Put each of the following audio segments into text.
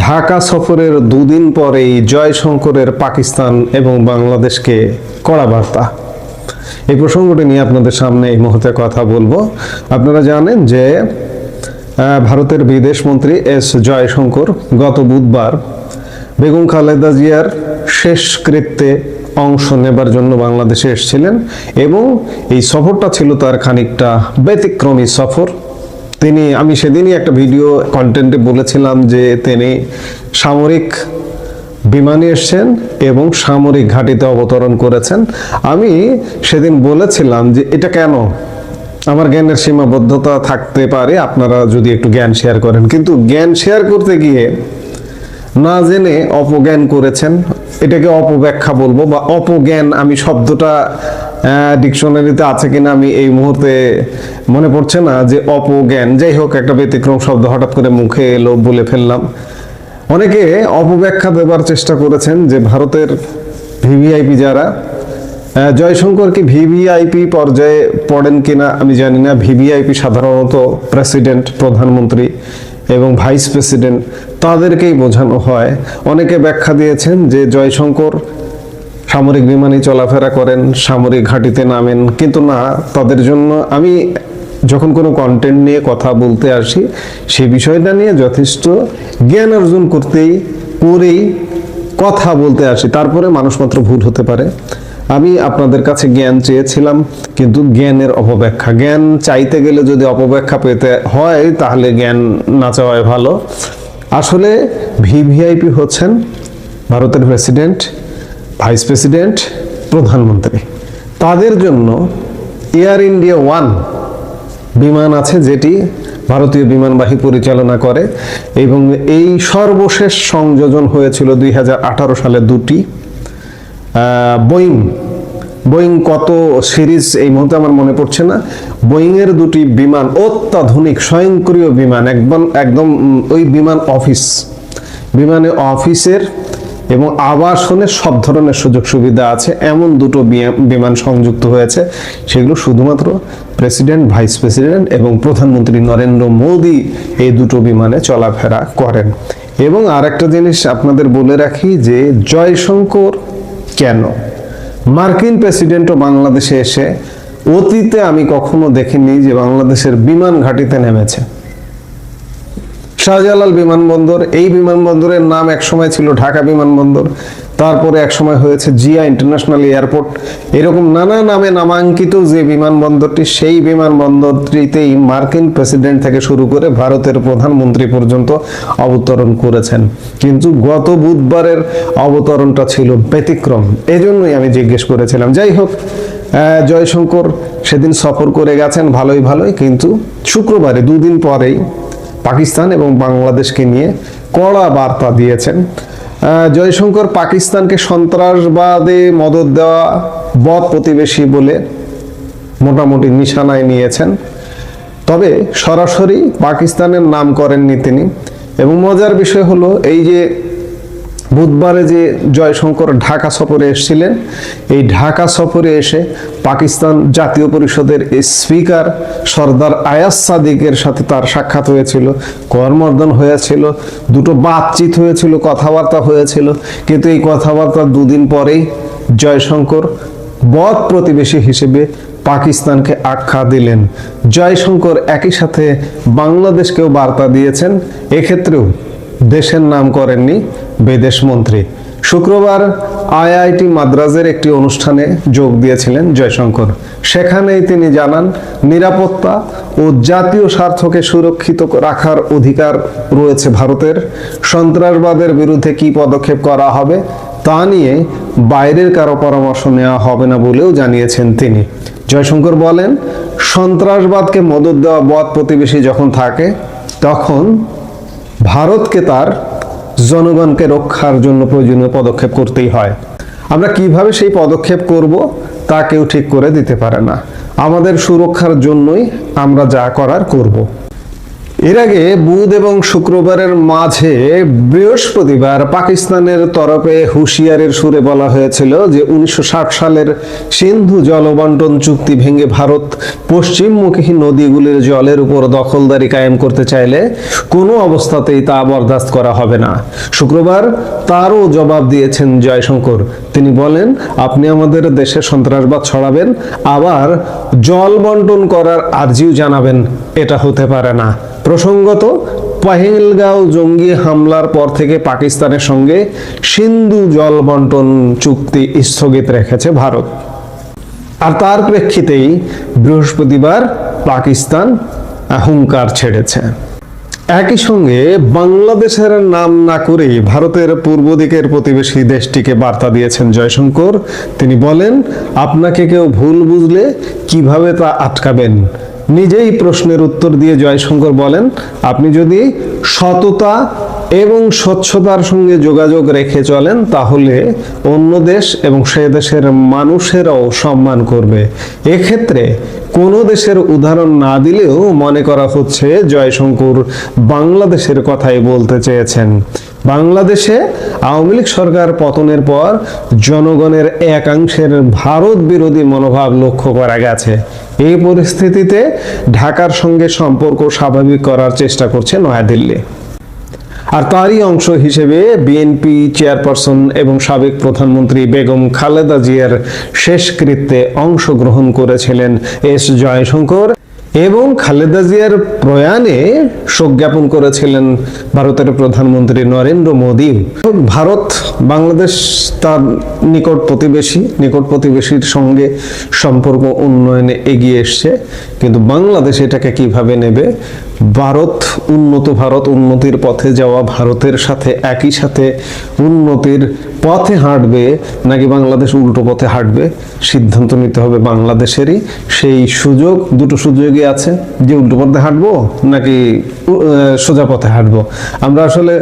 ঢাকা সফরের দুদিন পরেই জয়শঙ্করের পাকিস্তান এবং বাংলাদেশকে কড়া বার্তা। এই প্রসঙ্গটি নিয়ে আপনাদের সামনে এই মুহূর্তে কথা বলবো। আপনারা জানেন যে ভারতের বিদেশ মন্ত্রী এস জয়শঙ্কর গত বুধবার বেগম খালেদা জিয়ার শেষকৃত্যে অংশ নেবার জন্য বাংলাদেশে এসেছিলেন এবং এই সফরটা ছিল তার খানিকটা ব্যতিক্রমী সফর। আমি সেদিনই একটা ভিডিও কন্টেন্টে বলেছিলাম যে তিনি সামরিক বিমানে এসেছেন এবং সামরিক ঘাঁটিতে অবতরণ করেছেন। আমি সেদিন বলেছিলাম যে এটা কেন, আমার জ্ঞানের সীমাবদ্ধতা থাকতে পারে, আপনারা যদি একটু জ্ঞান শেয়ার করেন, কিন্তু জ্ঞান শেয়ার করতে গিয়ে না জেনে অপজ্ঞান করেছেন। এটাকে অপব্যাখ্যা বলবো বা অপজ্ঞান, আমি শব্দটা ডিকশনারিতে আছে কিনা আমি এই মুহূর্তে মনে পড়ছে না, যে অপজ্ঞান, যাই হোক একটা ব্যতিক্রম শব্দ হঠাৎ করে মুখে এলো বলে ফেললাম। অনেকে অপব্যাখ্যা দেবার চেষ্টা করেছেন যে ভারতের ভিভিআইপি যারা, জয়শঙ্কর কি ভিভিআইপি পর্যায়ে পড়েন কিনা আমি জানি না। ভিভিআইপি সাধারণত প্রেসিডেন্ট, প্রধানমন্ত্রী এবং ভাইস প্রেসিডেন্ট, তাদেরকেই বোঝানো হয়। অনেকে ব্যাখ্যা দিয়েছেন যে জয়শঙ্কর সামরিক বিমানে চলাফেরা করেন, সামরিক ঘাঁটিতে নামেন, কিন্তু না, তাদের জন্য আমি যখন কোনো কন্টেন্ট নিয়ে কথা বলতে আসি সেই বিষয়টা নিয়ে যথেষ্ট জ্ঞান অর্জন করেই কথা বলতে আসি। তারপরে মানুষ মাত্র ভুল হতে পারে। আমি আপনাদের কাছে জ্ঞান চেয়েছিলাম, কিন্তু জ্ঞানের অপব্যাখ্যা, জ্ঞান চাইতে গেলে যদি অপব্যাখ্যা পেতে হয় তাহলে জ্ঞান না চাওয়াই ভালো। আসলে ভিভিআইপি হচ্ছেন ভারতের প্রেসিডেন্ট, ভাইস প্রেসিডেন্ট, প্রধানমন্ত্রী। তাদের জন্য এয়ার ইন্ডিয়া ওয়ান বিমান আছে, যেটি ভারতীয় বিমানবাহী পরিচালনা করে, এবং এই সর্বশেষ সংযোজন হয়েছিল 2018 সালে দুটি বোয়িং কত সিরিজ এই মুহূর্তে আমার মনে পড়ছে না। বোয়িং এর দুটি বিমান, অত্যাধুনিক স্বয়ংক্রিয় বিমান, একদম ওই বিমানে অফিসের এবং আবাসনের সব ধরনের সুযোগ সুবিধা আছে, এমন দুটো বিমান সংযুক্ত হয়েছে। সেগুলো শুধুমাত্র প্রেসিডেন্ট, ভাইস প্রেসিডেন্ট এবং প্রধানমন্ত্রী নরেন্দ্র মোদী এই দুটো বিমানে চলাফেরা করেন। এবং আরেকটা জিনিস আপনাদের বলে রাখি যে জয়শঙ্কর কেন মার্কিন প্রেসিডেন্টও বাংলাদেশে এসে, অতীতে আমি কখনো দেখিনি যে বাংলাদেশের বিমান ঘাঁটিতে নেমেছে। শাহজালাল বিমানবন্দর, এই বিমানবন্দরের নাম একসময় ছিল ঢাকা বিমানবন্দর, তারপরে একসময় হয়েছে জিয়া ইন্টারন্যাশনাল এয়ারপোর্ট, এরকম নানা নামে নামাঙ্কিত যে বিমানবন্দরটি, সেই বিমানবন্দরটিতেই মার্কিন প্রেসিডেন্ট থেকে শুরু করে ভারতের প্রধানমন্ত্রী পর্যন্ত অবতরণ করেছেন। কিন্তু গত বুধবারের অবতরণটা ছিল ব্যতিক্রম, এজন্যই আমি জিজ্ঞেস করেছিলাম। যাই হোক, জয়শঙ্কর সেদিন সফর করে গেছেন ভালোই, কিন্তু শুক্রবারে দুদিন পরেই পাকিস্তান এবং বাংলাদেশকে নিয়ে কড়া বার্তা দিয়েছেন। জয়শঙ্কর পাকিস্তানকে সন্ত্রাসবাদে মদদ দেওয়া বদ প্রতিবেশী বলে মোটামুটি নিশানায় নিয়েছেন, তবে সরাসরি পাকিস্তানের নাম করেননি তিনি। এবং মজার বিষয় হলো, এই যে বুধবারে যে জয়শঙ্কর ঢাকা সফরে এসেছিলেন, এই ঢাকা সফরে এসে পাকিস্তান জাতীয় পরিষদের স্পিকার সর্দার আয়াজ সাদিকের সাথে তার সাক্ষাৎ হয়েছিল, করমর্দন হয়েছিল, দুটো বাতচিত হয়েছিল, কথাবার্তা হয়েছিল। কিন্তু এই কথাবার্তা দুদিন পরেই জয়শঙ্কর বদ প্রতিবেশী হিসেবে পাকিস্তানকে আখ্যা দিলেন। জয়শঙ্কর একই সাথে বাংলাদেশকেও বার্তা দিয়েছেন, এক্ষেত্রেও দেশের নাম করেননি বিদেশ মন্ত্রী। শুক্রবার আইআইটি মাদ্রাজের একটি অনুষ্ঠানে যোগ দিয়েছিলেন জয়শঙ্কর। সেখানেই তিনি জানান, নিরাপত্তা ও জাতীয় স্বার্থকে সুরক্ষিত রাখার অধিকার রয়েছে ভারতের। সন্ত্রাসবাদের বিরুদ্ধে কি পদক্ষেপ করা হবে তা নিয়ে বাইরের কারো পরামর্শ নেওয়া হবে না বলেও জানিয়েছেন তিনি। জয়শঙ্কর বলেন, সন্ত্রাসবাদকে মদদ দেওয়া বদ প্রতিবেশী যখন থাকে, তখন ভারতকে তার জনগণকে রক্ষার জন্য প্রয়োজনীয় পদক্ষেপ করতেই হয়। আমরা কিভাবে সেই পদক্ষেপ করব তা কেউ ঠিক করে দিতে পারে না। আমাদের সুরক্ষার জন্যই আমরা যা করার করব। এর আগে বুধ এবং শুক্রবারের মাঝে বৃহস্পতিবার পাকিস্তানের তরফে হুঁশিয়ারির সুরে বলা হয়েছিল যে 1960 সালের সিন্ধু জলবন্টন চুক্তি ভেঙে ভারত পশ্চিমমুখী নদীগুলির জলের উপর দখলদারি কায়েম করতে চাইলে কোনো অবস্থাতেই তা বরদাস্ত করা হবে না। শুক্রবার তারও জবাব দিয়েছেন জয়শঙ্কর। তিনি বলেন, আপনি আমাদের দেশে সন্ত্রাসবাদ ছড়াবেন, আবার জল বন্টন করার আর্জিও জানাবেন, এটা হতে পারে না। প্রসঙ্গত, পহেলগাঁও জঙ্গি হামলার পর থেকে পাকিস্তানের সঙ্গে সিন্ধু জল বন্টন চুক্তি স্থগিত রেখেছে ভারত। আর তার প্রেক্ষিতেই বৃহস্পতিবার পাকিস্তান হুঙ্কার ছেড়েছে। একই সঙ্গে বাংলাদেশের নাম না করে ভারতের পূর্ব দিকের প্রতিবেশী দেশটিকে বার্তা দিয়েছেন জয়শঙ্কর। তিনি বলেন, আপনাকে কেউ ভুল বুঝলে কিভাবে তা আটকাবেন? নিজেই প্রশ্নের উত্তর দিয়ে জয়শঙ্কর বলেন, আপনি যদি সততা এবং স্বচ্ছতার সঙ্গে যোগাযোগ রেখে চলেন তাহলে অন্য দেশ এবং সে দেশের মানুষেরাও সম্মান করবে। এক্ষেত্রে কোনো দেশের উদাহরণ না দিলেও মনে করা হচ্ছে জয়শঙ্কর বাংলাদেশের কথাই বলতে চেয়েছেন। বাংলাদেশে আওয়ামী লীগ সরকার পতনের পর জনগণের একাংশের ভারত বিরোধী মনোভাব লক্ষ্য করা গেছে। এই পরিস্থিতিতে ঢাকার সঙ্গে সম্পর্ক স্বাভাবিক করার চেষ্টা করছে নয়াদিল্লি। আর তারই অংশ হিসেবে বিএনপি চেয়ারপারসন এবং সাবেক প্রধানমন্ত্রী বেগম খালেদা জিয়ার শেষকৃত্যে অংশগ্রহণ করেছিলেন এস জয়শঙ্কর এবং খালেদা জিয়ার প্রয়াণে শোক জ্ঞাপন করেছিলেন ভারতের প্রধানমন্ত্রী নরেন্দ্র মোদী। ভারত বাংলাদেশ তার নিকট প্রতিবেশীর সঙ্গে সম্পর্ক উন্নয়নে এগিয়ে এসছে, কিন্তু বাংলাদেশ এটাকে কিভাবে নেবে? ভারত উন্নতির পথে যাওয়া ভারতের সাথে একই সাথে উন্নতির পথে হাঁটবে নাকি বাংলাদেশ উল্টো পথে হাঁটবে, সিদ্ধান্ত নিতে হবে বাংলাদেশেরই। সেই দুটো সুযোগই আছে, যে উল্টো পথে হাঁটবো নাকি সোজা পথে হাঁটবো। আমরা আসলে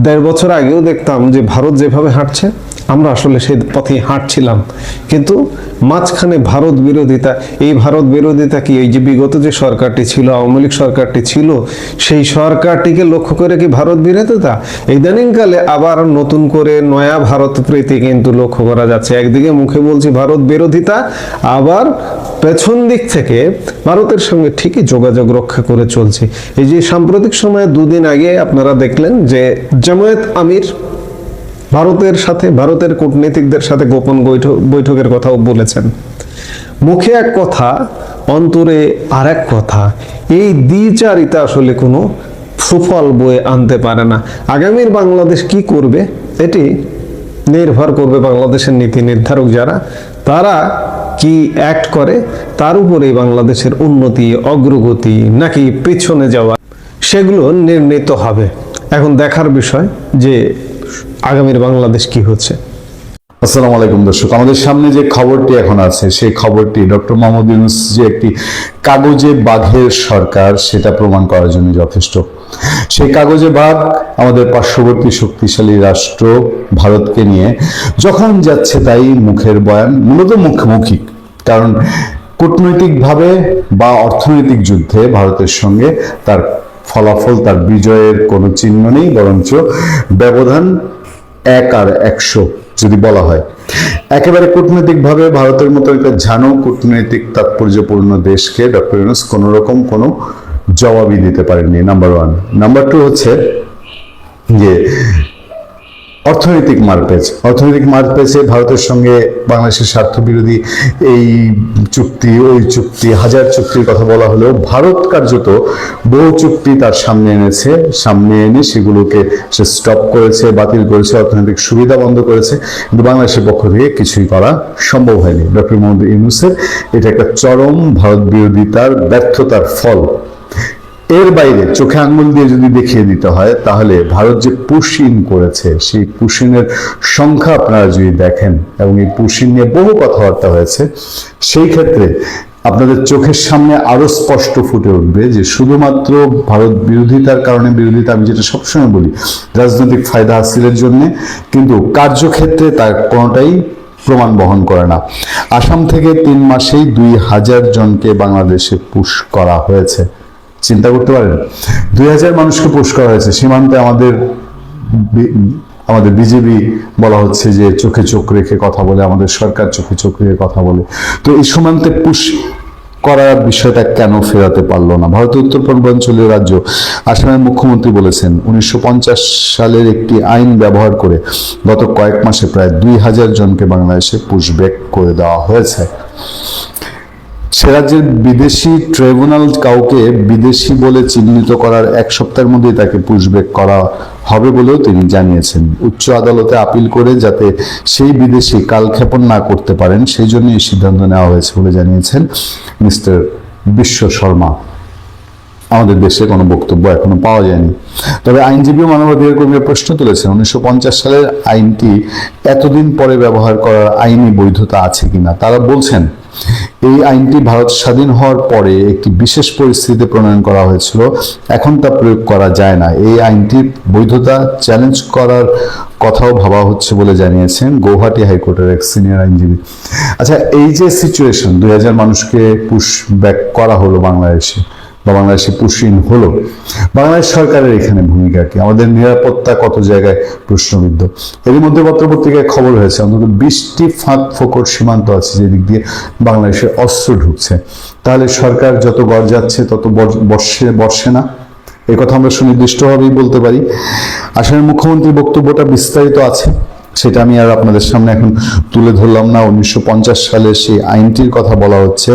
1.5 বছর আগেও দেখতাম যে ভারত যেভাবে হাঁটছে আমরা আসলে সেই পথে হাঁটছিলাম, কিন্তু মাঝখানে ভারত বিরোধিতা। এই ভারত বিরোধিতা কি এই যে বিগত যে সরকারটি ছিল, আওয়ামী লীগ সরকারটি ছিল, সেই সরকারটিকে লক্ষ্য করে কি ভারত বিরোধিতা? ইদানিংকালে আবার নতুন করে নয়া ভারত প্রীতি কিন্তু লক্ষ্য করা যাচ্ছে। একদিকে মুখে বলছি ভারত বিরোধিতা, আবার পেছন দিক থেকে ভারতের সঙ্গে ঠিকই যোগাযোগ রক্ষা করে চলছে। এই যে সাম্প্রতিক সময়ে 2 দিন আগে আপনারা দেখলেন যে জামায়াত আমির ভারতের কূটনীতিকদের সাথে গোপন বৈঠকের কথাও বলেছেন। মুখে এক কথা, অন্তরে আর এক কথা। এই দ্বিচারিতা আসলে কোনো সুফল বয়ে আনতে পারে না। আগামীর বাংলাদেশ কি করবে এটি নির্ভর করবে বাংলাদেশের নীতি নির্ধারক যারা, তারা কি অ্যাক্ট করে, তার উপরেই বাংলাদেশের উন্নতি, অগ্রগতি নাকি পিছনে যাওয়া সেগুলো নির্ণীত হবে। এখন দেখার বিষয় যে আগামীর বাংলাদেশ কি হচ্ছে। আসসালামু আলাইকুম দর্শক, আমাদের সামনে যে খবরটি এখন আছে সেই খবরটি ডক্টর মোহাম্মদ ইউনূস যে একটি কাগজে বাঘের সরকার সেটা প্রমাণ করার জন্য যথেষ্ট। সেই কাগজে বাঘ আমাদের পার্শ্ববর্তী শক্তিশালী রাষ্ট্র ভারতকে নিয়ে যখন যাচ্ছে তাই মুখের বয়ান, মূলত মুখোমুখি। কারণ কূটনৈতিকভাবে বা অর্থনৈতিক যুদ্ধে ভারতের সঙ্গে তার ফলাফল, তার বিজয়ের কোনো চিহ্ন নেই, বরঞ্চ ব্যবধান 1 আর 100 যদি বলা হয়। একেবারে কূটনৈতিকভাবে ভারতের মতো একটা ঝানু কূটনৈতিক তাৎপর্যপূর্ণ দেশকে ডক্টর ইউনূস কোনো রকম কোনো জবাবই দিতে পারেননি, নাম্বার 1। নাম্বার 2 হচ্ছে যে অর্থনৈতিক মারপ্যাচে ভারতের সঙ্গে বাংলাদেশের স্বার্থ বিরোধী এই চুক্তি ওই চুক্তি, হাজার চুক্তির কথা বলা হলেও ভারত কার্যত বহু চুক্তি তার সামনে এনে সেগুলোকে সে স্টপ করেছে, বাতিল করেছে, অর্থনৈতিক সুবিধা বন্ধ করেছে, কিন্তু বাংলাদেশের পক্ষ থেকে কিছুই করা সম্ভব হয়নি। ডক্টর মোহাম্মদ ইউনূসের এটা একটা চরম ভারত বিরোধিতার ব্যর্থতার ফল। এর বাইরে চোখে আঙ্গুল দিয়ে যদি দেখিয়ে দিতে হয় তাহলে ভারত যে পুশিন করেছে সেই পুশিনের সংখ্যা আপনারা যদি দেখেন, এবং এই পুশিন নিয়ে বহু কথাবার্তা হয়েছে, সেই ক্ষেত্রে আপনাদের চোখের সামনে আরো স্পষ্ট ফুটে উঠবে যে শুধুমাত্র ভারত বিরোধিতার কারণে বিরোধিতা, আমি যেটা সবসময় বলি, রাজনৈতিক ফায়দা হাসিলের জন্য, কিন্তু কার্যক্ষেত্রে তার কোনোটাই প্রমাণ বহন করে না। আসাম থেকে 3 মাসেই 2000 জনকে বাংলাদেশে পুশ করা হয়েছে। চিন্তা করতে পারেন, 2000 মানুষকে পুশ করা হয়েছে সীমান্তে। আমাদের বিজেপি বলা হচ্ছে যে চোখে চোখ রেখে কথা বলে, আমাদের সরকার চোখে চোখ রেখে কথা বলে। তো এই সীমান্তে পুশ করার বিষয়টা কেন ফেরাতে পারলো না? ভারতের উত্তর পূর্বাঞ্চলীয় রাজ্য আসামের মুখ্যমন্ত্রী বলেছেন 1950 সালের একটি আইন ব্যবহার করে গত কয়েক মাসে প্রায় 2000 জনকে বাংলাদেশে পুশব্যাক করে দেওয়া হয়েছে। সে রাজ্যের বিদেশি ট্রাইব্যুনাল কাউকে বিদেশি বলে চিহ্নিত করার 1 সপ্তাহের মধ্যেই তাকে পুশব্যাক করা হবে বলেও তিনি জানিয়েছেন। উচ্চ আদালতে আপিল করে যাতে সেই বিদেশি কালক্ষেপণ না করতে পারেন সেই জন্য এই সিদ্ধান্ত নেওয়া হয়েছে বলে জানিয়েছেন মিস্টার বিশ্ব শর্মা। আমাদের দেশে কোনো বক্তব্য এখনো পাওয়া যায়নি। তবে আইনজীবী ও মানবাধিকার কর্মীরা প্রশ্ন তুলেছেন 1950 সালের আইনটি এতদিন পরে ব্যবহার করার আইনি বৈধতা আছে কিনা। তারা বলছেন এই আইনটি ভারত স্বাধীন হওয়ার পরে একটি বিশেষ পরিস্থিতিতে প্রণয়ন করা হয়েছিল, এখন তা প্রয়োগ করা যায় না। এই আইনটির বৈধতা চ্যালেঞ্জ করার কথাও ভাবা হচ্ছে বলে জানিয়েছেন গৌহাটি হাইকোর্টের এক সিনিয়র আইনজীবী। আচ্ছা, এই যে সিচুয়েশন, 2000 মানুষকে পুশ ব্যাক করা হলো বাংলাদেশে বা বাংলাদেশে পুশিন হলো, বাংলাদেশ সরকারের এখানে ভূমিকা কি? আমাদের নিরাপত্তা কত জায়গায় প্রশ্নবিদ্ধ। এর মধ্যে পত্রপত্রিকায় খবর হয়েছে অন্তত 20টি ফাঁক ফোকর সীমান্ত আছে যেদিক দিয়ে বাংলাদেশে অস্ত্র ঢুকছে। তাহলে সরকার যত গড় যাচ্ছে তত বর্ষে না? এই কথা আমরা সুনির্দিষ্টভাবেই বলতে পারি। আসামের মুখ্যমন্ত্রীর বক্তব্যটা বিস্তারিত আছে, সেটা আমি আর আপনাদের সামনে এখন তুলে ধরলাম না। 1950 সালে সেই আইনটির কথা বলা হচ্ছে।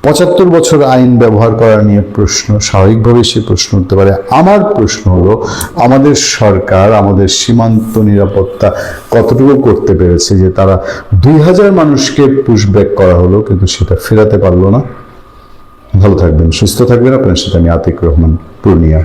75 বছর আইন ব্যবহার করা নিয়ে প্রশ্ন, স্বাভাবিকভাবেই সে প্রশ্ন উঠতে পারে। আমার প্রশ্ন হলো, আমাদের সরকার আমাদের সীমান্ত নিরাপত্তা কতটুকু করতে পেরেছে যে তারা 2000 মানুষকে পুশব্যাক করা হলো কিন্তু সেটা ফেরাতে পারলো না? ভালো থাকবেন, সুস্থ থাকবেন। আপনার সাথে আমি আতিক রহমান, পূর্ণিয়া।